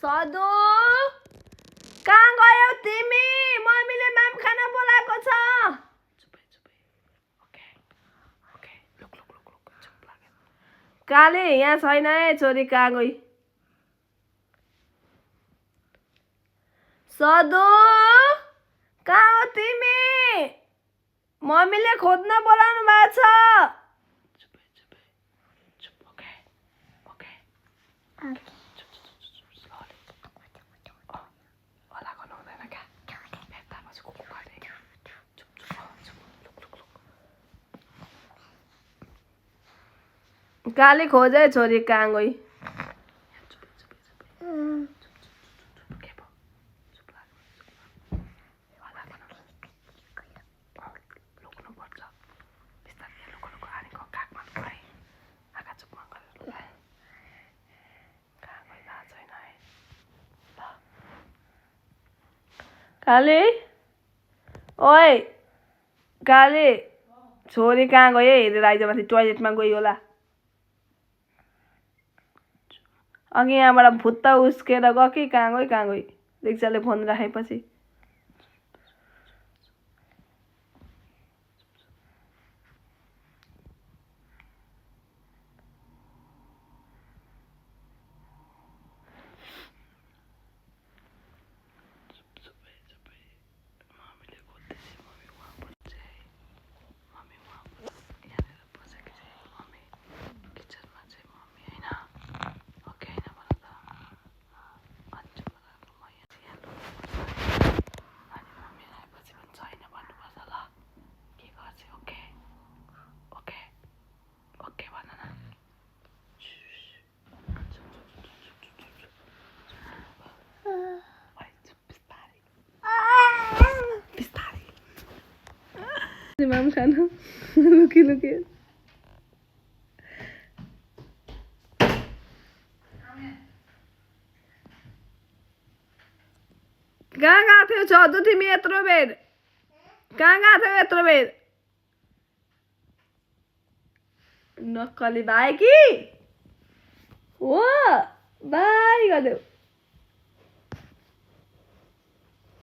सदु कहाँ गयौ तिमी? मम्मीले माम खाना बोलाएको छ। काले यहाँ छैन है छोरी, कहाँ गई? सदु कहाँ हो तिमी? मम्मीले खोज्न बोलाउनु भएको छ। काली खोजे छोरी, कहाँ गई? काली ओए काली, छोरी कहाँ गयो? हेरेर आइज माथि, टोइलेटमा गई होला। अघि यहाँबाट भुत्त उस्केर गयो कि कहाँ गई? रिक्साले फोन राखेपछि। माम खाना लुकी कहाँ गएको थियो सदु तिमी यत्रो बेर? कहाँ गएको थियो यत्रो बेर? नक्कली भाइ कि हो? बाई गरिदेऊ।